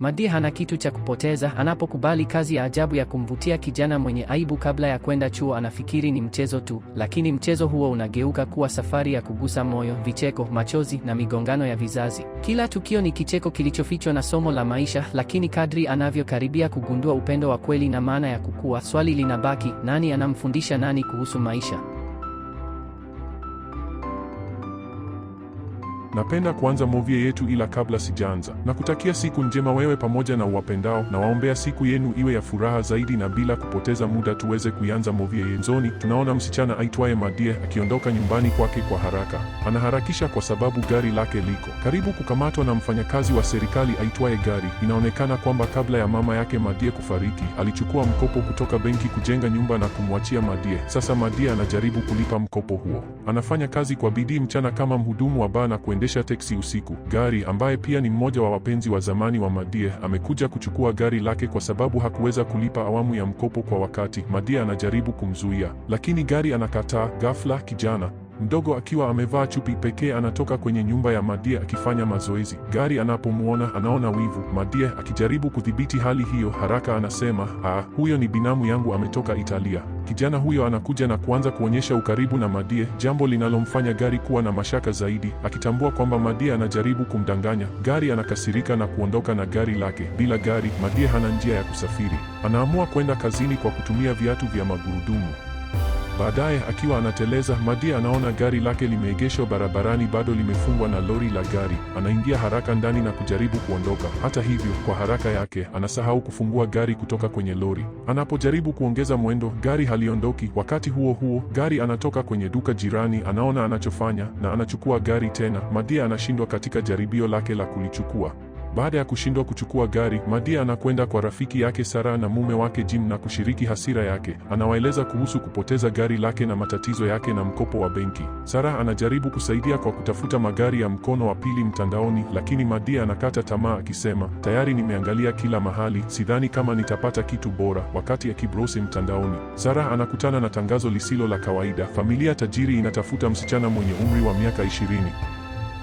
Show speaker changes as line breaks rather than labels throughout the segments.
Madie hana kitu cha kupoteza. Anapokubali kazi ya ajabu ya kumvutia kijana mwenye aibu kabla ya kwenda chuo, anafikiri ni mchezo tu, lakini mchezo huo unageuka kuwa safari ya kugusa moyo, vicheko, machozi na migongano ya vizazi. Kila tukio ni kicheko kilichofichwa na somo la maisha, lakini kadri anavyokaribia kugundua upendo wa kweli na maana ya kukua, swali linabaki, nani anamfundisha nani kuhusu maisha?
Napenda kuanza movie yetu, ila kabla sijaanza, na kutakia siku njema wewe pamoja na uwapendao, na waombea siku yenu iwe ya furaha zaidi, na bila kupoteza muda tuweze kuianza movie yetu. Zoni, tunaona msichana aitwaye Madie akiondoka nyumbani kwake kwa haraka. Anaharakisha kwa sababu gari lake liko karibu kukamatwa na mfanyakazi wa serikali aitwaye Gari. Inaonekana kwamba kabla ya mama yake Madie kufariki, alichukua mkopo kutoka benki kujenga nyumba na kumwachia Madie. Sasa Madie anajaribu kulipa mkopo huo. Anafanya kazi kwa bidii mchana kama mhudumu wa baa na kuendesha teksi usiku. Gari, ambaye pia ni mmoja wa wapenzi wa zamani wa Madie, amekuja kuchukua gari lake kwa sababu hakuweza kulipa awamu ya mkopo kwa wakati. Madie anajaribu kumzuia, lakini Gari anakataa. Ghafla kijana mdogo akiwa amevaa chupi pekee anatoka kwenye nyumba ya Madie akifanya mazoezi. Gari anapomuona anaona wivu. Madie akijaribu kudhibiti hali hiyo haraka anasema, huyo ni binamu yangu, ametoka Italia. Kijana huyo anakuja na kuanza kuonyesha ukaribu na Madie, jambo linalomfanya Gari kuwa na mashaka zaidi. Akitambua kwamba Madie anajaribu kumdanganya, Gari anakasirika na kuondoka na gari lake. Bila Gari, Madie hana njia ya kusafiri. Anaamua kwenda kazini kwa kutumia viatu vya magurudumu. Baadaye akiwa anateleza, Madie anaona gari lake limeegeshwa barabarani, bado limefungwa na lori la gari. Anaingia haraka ndani na kujaribu kuondoka. Hata hivyo, kwa haraka yake, anasahau kufungua gari kutoka kwenye lori. Anapojaribu kuongeza mwendo, gari haliondoki. Wakati huo huo, Gari anatoka kwenye duka jirani, anaona anachofanya na anachukua gari tena. Madie anashindwa katika jaribio lake la kulichukua. Baada ya kushindwa kuchukua gari, Madie anakwenda kwa rafiki yake Sara na mume wake Jim na kushiriki hasira yake. Anawaeleza kuhusu kupoteza gari lake na matatizo yake na mkopo wa benki. Sara anajaribu kusaidia kwa kutafuta magari ya mkono wa pili mtandaoni, lakini Madie anakata tamaa akisema, tayari nimeangalia kila mahali, sidhani kama nitapata kitu bora. Wakati akibrowse mtandaoni, Sara anakutana na tangazo lisilo la kawaida. Familia tajiri inatafuta msichana mwenye umri wa miaka 20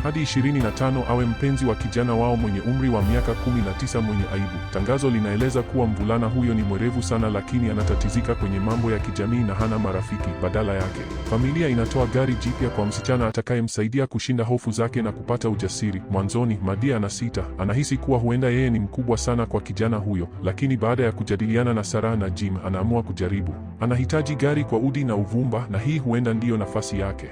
hadi 25 awe mpenzi wa kijana wao mwenye umri wa miaka 19 mwenye aibu. Tangazo linaeleza kuwa mvulana huyo ni mwerevu sana, lakini anatatizika kwenye mambo ya kijamii na hana marafiki. Badala yake, familia inatoa gari jipya kwa msichana atakayemsaidia kushinda hofu zake na kupata ujasiri. Mwanzoni, Madie anasita, anahisi kuwa huenda yeye ni mkubwa sana kwa kijana huyo, lakini baada ya kujadiliana na Sara na Jim, anaamua kujaribu. Anahitaji gari kwa udi na uvumba, na hii huenda ndiyo nafasi yake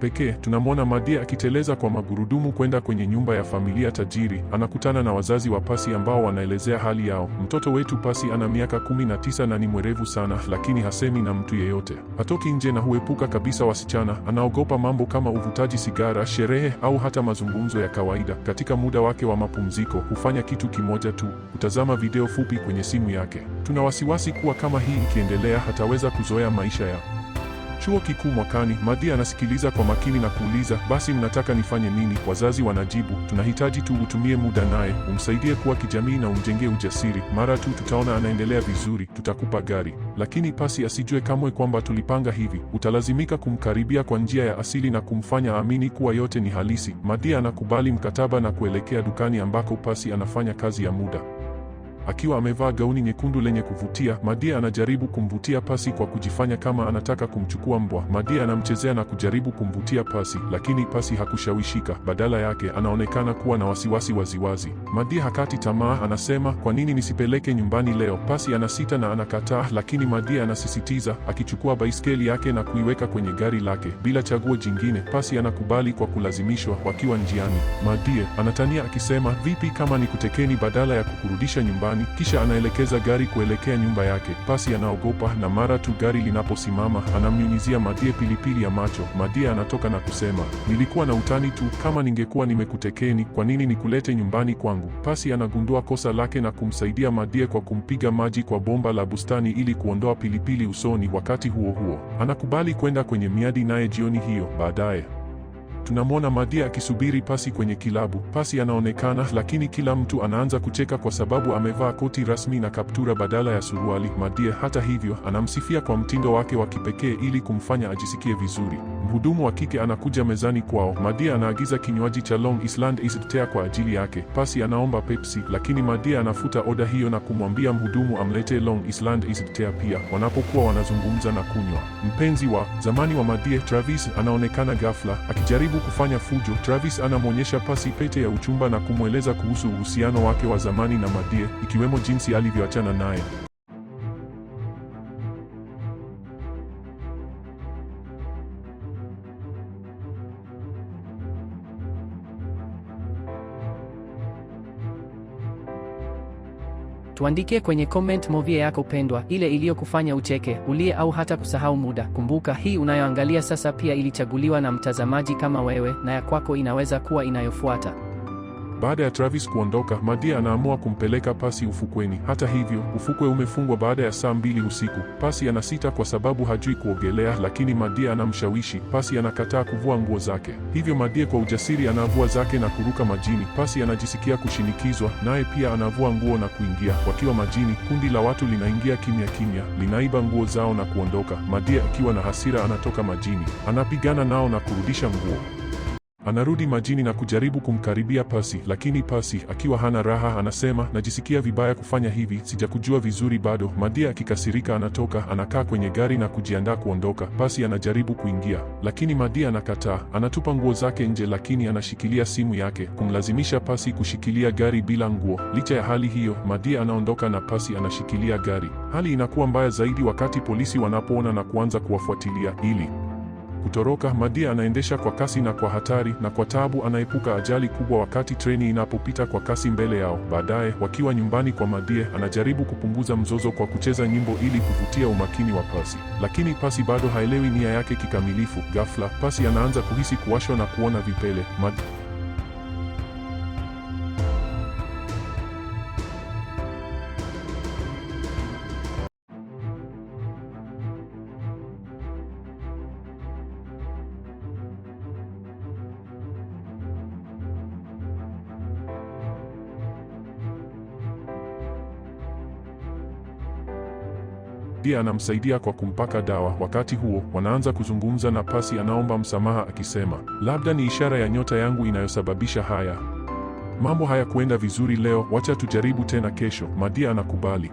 pekee. Tunamwona Madie akiteleza kwa magurudumu kwenda kwenye nyumba ya familia tajiri. Anakutana na wazazi wa Pasi ambao wanaelezea hali yao. Mtoto wetu Pasi ana miaka 19 na ni mwerevu sana, lakini hasemi na mtu yeyote. Hatoki nje na huepuka kabisa wasichana. Anaogopa mambo kama uvutaji sigara, sherehe au hata mazungumzo ya kawaida. Katika muda wake wa mapumziko, hufanya kitu kimoja tu, kutazama video fupi kwenye simu yake. Tuna wasiwasi kuwa kama hii ikiendelea, hataweza kuzoea maisha ya chuo kikuu mwakani. Madie anasikiliza kwa makini na kuuliza, basi mnataka nifanye nini? Wazazi wanajibu, tunahitaji tu utumie muda naye, umsaidie kuwa kijamii na umjengee ujasiri. Mara tu tutaona anaendelea vizuri, tutakupa gari. Lakini Pasi asijue kamwe kwamba tulipanga hivi. Utalazimika kumkaribia kwa njia ya asili na kumfanya aamini kuwa yote ni halisi. Madie anakubali mkataba na kuelekea dukani ambako Pasi anafanya kazi ya muda. Akiwa amevaa gauni nyekundu lenye kuvutia, Madie anajaribu kumvutia Pasi kwa kujifanya kama anataka kumchukua mbwa. Madie anamchezea na kujaribu kumvutia Pasi, lakini Pasi hakushawishika. Badala yake, anaonekana kuwa na wasiwasi waziwazi. Madie hakati tamaa, anasema, kwa nini nisipeleke nyumbani leo? Pasi anasita na anakataa, lakini Madie anasisitiza, akichukua baiskeli yake na kuiweka kwenye gari lake. Bila chaguo jingine, Pasi anakubali kwa kulazimishwa. Wakiwa njiani, Madie anatania akisema, vipi kama nikutekeni badala ya kukurudisha nyumbani? Kisha anaelekeza gari kuelekea nyumba yake. Pasi anaogopa, na mara tu gari linaposimama, anamnyunyizia Madie pilipili ya macho. Madie anatoka na kusema, nilikuwa na utani tu, kama ningekuwa nimekutekeni, kwa nini nikulete nyumbani kwangu? Pasi anagundua kosa lake na kumsaidia Madie kwa kumpiga maji kwa bomba la bustani ili kuondoa pilipili usoni. Wakati huo huo, anakubali kwenda kwenye miadi naye jioni hiyo. Baadaye tunamwona Madie akisubiri Pasi kwenye kilabu. Pasi anaonekana, lakini kila mtu anaanza kucheka kwa sababu amevaa koti rasmi na kaptura badala ya suruali. Madie, hata hivyo, anamsifia kwa mtindo wake wa kipekee ili kumfanya ajisikie vizuri. Mhudumu wa kike anakuja mezani kwao. Madie anaagiza kinywaji cha Long Island Iced Tea kwa ajili yake. Pasi anaomba Pepsi, lakini Madie anafuta oda hiyo na kumwambia mhudumu amlete Long Island Iced Tea pia. Wanapokuwa wanazungumza na kunywa, mpenzi wa zamani wa Madie, Travis, anaonekana ghafla akijaribu kufanya fujo. Travis anamwonyesha Pasi pete ya uchumba na kumweleza kuhusu uhusiano wake wa zamani na Madie, ikiwemo jinsi alivyoachana naye.
Tuandikie kwenye comment movie yako pendwa, ile iliyokufanya ucheke, ulie au hata kusahau muda. Kumbuka, hii unayoangalia sasa pia ilichaguliwa na mtazamaji kama wewe, na ya kwako inaweza kuwa inayofuata.
Baada ya Travis kuondoka, Madie anaamua kumpeleka Pasi ufukweni. Hata hivyo, ufukwe umefungwa baada ya saa 2 usiku. Pasi anasita kwa sababu hajui kuogelea, lakini Madie anamshawishi. Pasi anakataa kuvua nguo zake. Hivyo Madie kwa ujasiri anavua zake na kuruka majini. Pasi anajisikia kushinikizwa, naye pia anavua nguo na kuingia. Wakiwa majini, kundi la watu linaingia kimya kimya, linaiba nguo zao na kuondoka. Madie akiwa na hasira anatoka majini. Anapigana nao na kurudisha nguo. Anarudi majini na kujaribu kumkaribia Pasi, lakini Pasi akiwa hana raha anasema, najisikia vibaya kufanya hivi, sijakujua vizuri bado. Madie akikasirika anatoka, anakaa kwenye gari na kujiandaa kuondoka. Pasi anajaribu kuingia, lakini Madie anakataa. Anatupa nguo zake nje, lakini anashikilia simu yake, kumlazimisha Pasi kushikilia gari bila nguo. Licha ya hali hiyo, Madie anaondoka na Pasi anashikilia gari. Hali inakuwa mbaya zaidi wakati polisi wanapoona na kuanza kuwafuatilia ili kutoroka. Madie anaendesha kwa kasi na kwa hatari, na kwa taabu anaepuka ajali kubwa wakati treni inapopita kwa kasi mbele yao. Baadaye, wakiwa nyumbani kwa Madie, anajaribu kupunguza mzozo kwa kucheza nyimbo ili kuvutia umakini wa Pasi. Lakini Pasi bado haelewi nia yake kikamilifu. Ghafla, Pasi anaanza kuhisi kuwashwa na kuona vipele. Madie anamsaidia kwa kumpaka dawa. Wakati huo, wanaanza kuzungumza na Pasi anaomba msamaha akisema, labda ni ishara ya nyota yangu inayosababisha haya. Mambo hayakuenda vizuri leo, wacha tujaribu tena kesho. Madie anakubali.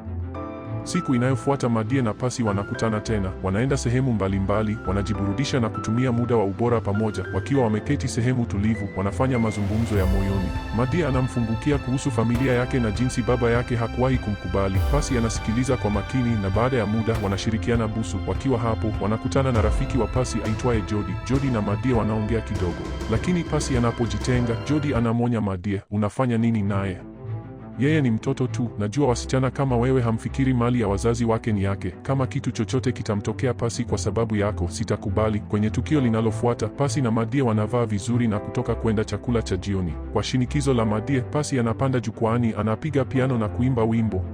Siku inayofuata Madie na Pasi wanakutana tena. Wanaenda sehemu mbalimbali, wanajiburudisha na kutumia muda wa ubora pamoja. Wakiwa wameketi sehemu tulivu, wanafanya mazungumzo ya moyoni. Madie anamfungukia kuhusu familia yake na jinsi baba yake hakuwahi kumkubali. Pasi anasikiliza kwa makini na baada ya muda wanashirikiana busu. Wakiwa hapo, wanakutana na rafiki wa Pasi aitwaye Jody. Jody na Madie wanaongea kidogo, lakini Pasi anapojitenga, Jody anamwonya Madie, unafanya nini naye? Yeye ni mtoto tu. Najua wasichana kama wewe hamfikiri mali ya wazazi wake ni yake. Kama kitu chochote kitamtokea Pasi kwa sababu yako, sitakubali. Kwenye tukio linalofuata, Pasi na Madie wanavaa vizuri na kutoka kwenda chakula cha jioni. Kwa shinikizo la Madie, Pasi anapanda jukwaani, anapiga piano na kuimba wimbo.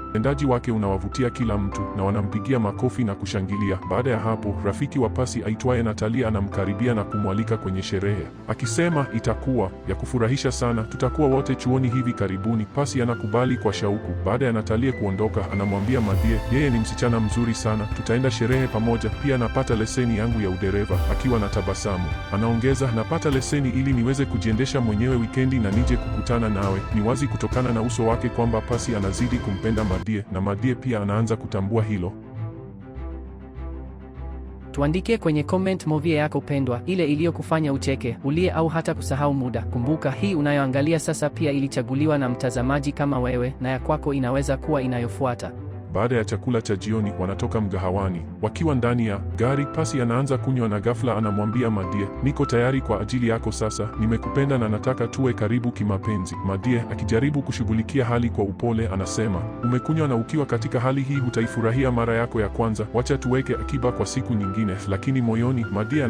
Utendaji wake unawavutia kila mtu na wanampigia makofi na kushangilia. Baada ya hapo, rafiki wa Pasi aitwaye Natalia anamkaribia na kumwalika kwenye sherehe, akisema itakuwa ya kufurahisha sana, tutakuwa wote chuoni hivi karibuni. Pasi anakubali kwa shauku. Baada ya Natalia kuondoka, anamwambia Madie, yeye ni msichana mzuri sana, tutaenda sherehe pamoja, pia napata leseni yangu ya udereva. Akiwa na tabasamu, anaongeza, napata leseni ili niweze kujiendesha mwenyewe wikendi na nije kukutana nawe. Ni wazi kutokana na uso wake kwamba Pasi anazidi kumpenda Madie, na Madie pia anaanza kutambua hilo.
Tuandikie kwenye comment movie yako pendwa, ile iliyokufanya ucheke, ulie au hata kusahau muda. Kumbuka, hii unayoangalia sasa pia ilichaguliwa na mtazamaji kama wewe, na ya kwako inaweza kuwa inayofuata.
Baada ya chakula cha jioni, wanatoka mgahawani. Wakiwa ndani ya gari, Pasi anaanza kunywa na ghafla anamwambia Madie, niko tayari kwa ajili yako sasa, nimekupenda na nataka tuwe karibu kimapenzi. Madie akijaribu kushughulikia hali kwa upole anasema, umekunywa na ukiwa katika hali hii hutaifurahia mara yako ya kwanza, wacha tuweke akiba kwa siku nyingine. Lakini moyoni, Madie